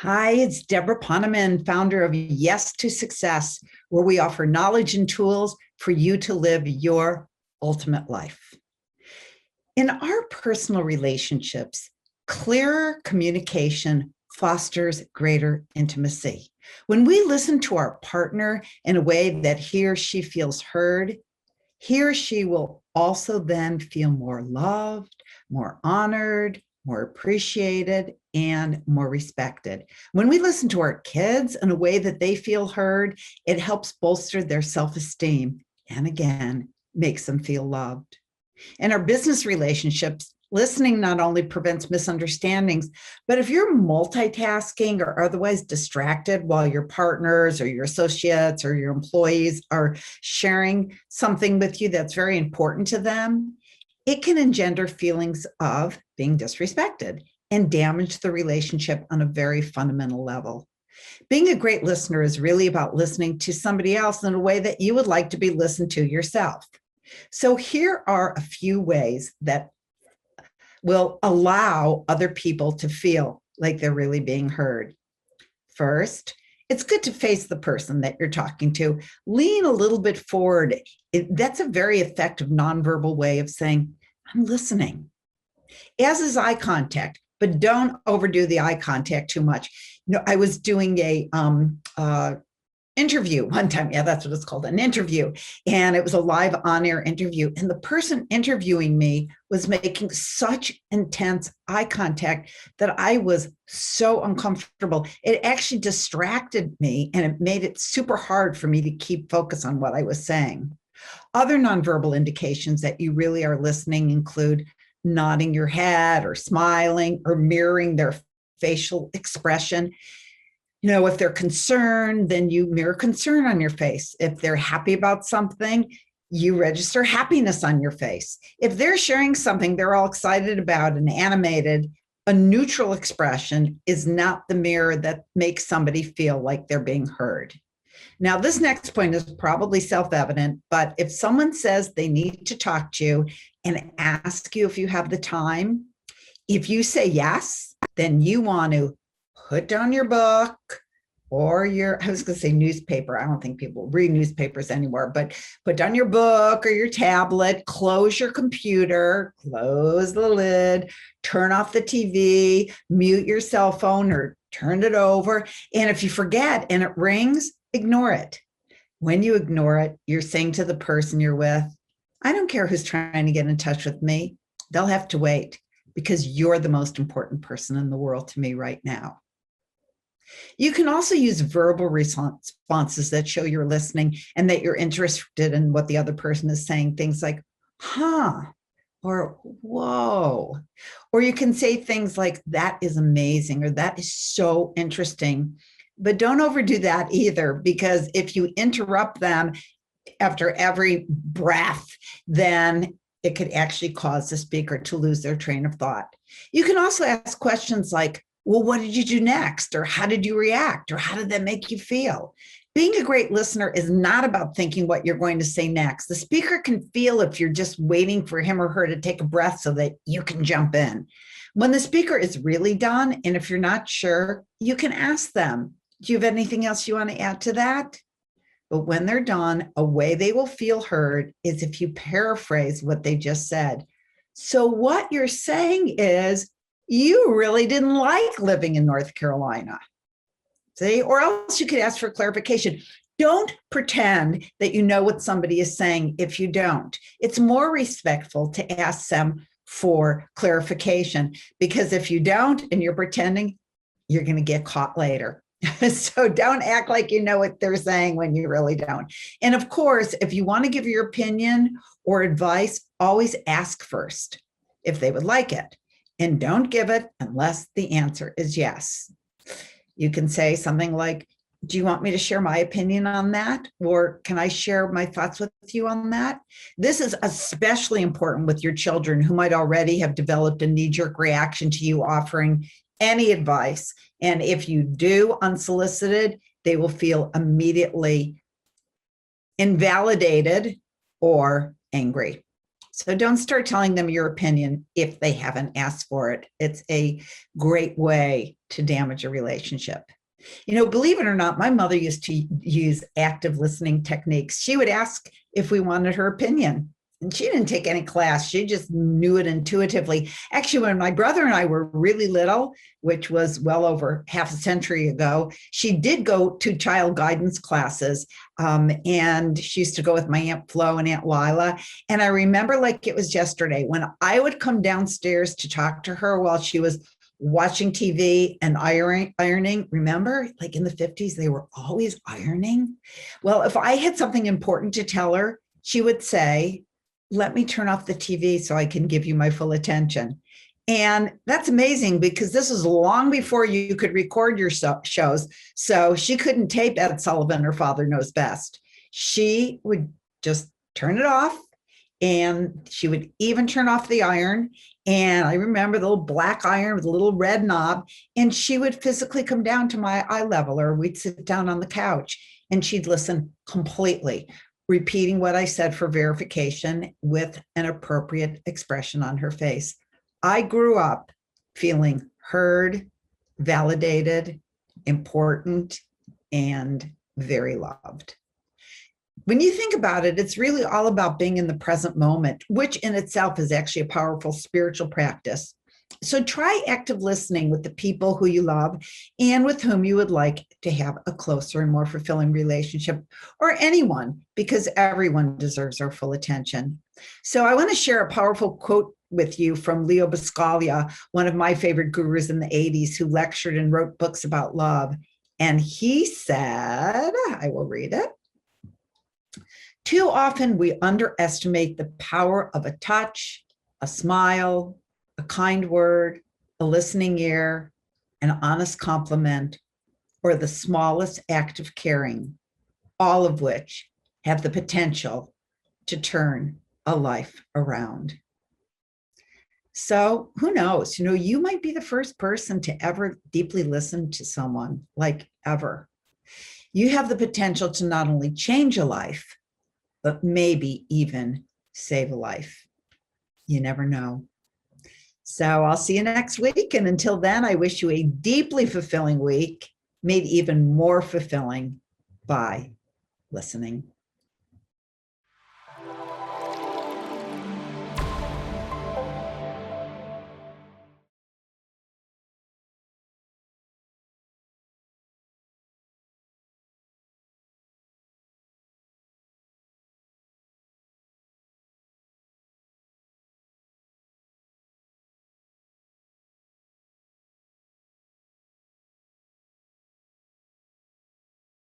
Hi, it's Deborah Poneman, founder of Yes to Success, where we offer knowledge and tools for you to live your ultimate life. In our personal relationships, clearer communication fosters greater intimacy. When we listen to our partner in a way that he or she feels heard, he or she will also then feel more loved, more honored, more appreciated, and more respected. When we listen to our kids in a way that they feel heard, it helps bolster their self-esteem and again, makes them feel loved. In our business relationships, listening not only prevents misunderstandings, but if you're multitasking or otherwise distracted while your partners or your associates or your employees are sharing something with you that's very important to them, it can engender feelings of being disrespected and damage the relationship on a very fundamental level. Being a great listener is really about listening to somebody else in a way that you would like to be listened to yourself. So here are a few ways that will allow other people to feel like they're really being heard. First, it's good to face the person that you're talking to. Lean a little bit forward. That's a very effective nonverbal way of saying, I'm listening. As is eye contact, but don't overdo the eye contact too much. I was doing a interview one time. Yeah, that's what it's called, an interview. And it was a live on-air interview. And the person interviewing me was making such intense eye contact that I was so uncomfortable. It actually distracted me and it made it super hard for me to keep focus on what I was saying. Other nonverbal indications that you really are listening include nodding your head or smiling or mirroring their facial expression. If they're concerned, then you mirror concern on your face. If they're happy about something, you register happiness on your face. If they're sharing something they're all excited about and animated, a neutral expression is not the mirror that makes somebody feel like they're being heard. Now, this next point is probably self-evident, but if someone says they need to talk to you and ask you if you have the time, if you say yes, then you want to put down your book or I was going to say newspaper. I don't think people read newspapers anymore, but put down your book or your tablet, close your computer, close the lid, turn off the TV, mute your cell phone or turn it over. And if you forget and it rings, ignore it. When you ignore it, you're saying to the person you're with, I don't care who's trying to get in touch with me. They'll have to wait because you're the most important person in the world to me right now. You can also use verbal responses that show you're listening and that you're interested in what the other person is saying. Things like, huh, or whoa. Or you can say things like, that is amazing, or that is so interesting. But don't overdo that either, because if you interrupt them after every breath, then it could actually cause the speaker to lose their train of thought. You can also ask questions like, well, what did you do next? Or how did you react? Or how did that make you feel? Being a great listener is not about thinking what you're going to say next. The speaker can feel if you're just waiting for him or her to take a breath so that you can jump in. When the speaker is really done, and if you're not sure, you can ask them, do you have anything else you want to add to that? But when they're done, a way they will feel heard is if you paraphrase what they just said. So what you're saying is, you really didn't like living in North Carolina. See, or else you could ask for clarification. Don't pretend that you know what somebody is saying if you don't. It's more respectful to ask them for clarification, because if you don't and you're pretending, you're going to get caught later. So don't act like you know what they're saying when you really don't. And of course, if you want to give your opinion or advice, always ask first if they would like it. And don't give it unless the answer is yes. You can say something like, do you want me to share my opinion on that? Or can I share my thoughts with you on that? This is especially important with your children who might already have developed a knee-jerk reaction to you offering any advice. And if you do unsolicited, they will feel immediately invalidated or angry. So don't start telling them your opinion if they haven't asked for it. It's a great way to damage a relationship. Believe it or not, my mother used to use active listening techniques. She would ask if we wanted her opinion. And she didn't take any class. She just knew it intuitively. Actually, when my brother and I were really little, which was well over half a century ago, she did go to child guidance classes. And she used to go with my Aunt Flo and Aunt Lila. And I remember like it was yesterday when I would come downstairs to talk to her while she was watching TV and ironing. Remember, like in the 50s, they were always ironing. Well, if I had something important to tell her, she would say, let me turn off the TV so I can give you my full attention. And that's amazing because this is long before you could record your shows. So she couldn't tape Ed Sullivan or Father Knows Best. She would just turn it off, and she would even turn off the iron. And I remember the little black iron with a little red knob, and she would physically come down to my eye level, or we'd sit down on the couch and she'd listen completely, repeating what I said for verification with an appropriate expression on her face. I grew up feeling heard, validated, important, and very loved. When you think about it, it's really all about being in the present moment, which in itself is actually a powerful spiritual practice. So try active listening with the people who you love and with whom you would like to have a closer and more fulfilling relationship, or anyone, because everyone deserves our full attention. So I want to share a powerful quote with you from Leo Buscaglia, one of my favorite gurus in the 80s, who lectured and wrote books about love. And he said, I will read it. Too often we underestimate the power of a touch, a smile, a kind word, a listening ear, an honest compliment, or the smallest act of caring, all of which have the potential to turn a life around. So who knows? You might be the first person to ever deeply listen to someone, like ever. You have the potential to not only change a life, but maybe even save a life. You never know. So I'll see you next week. And until then, I wish you a deeply fulfilling week, made even more fulfilling by listening.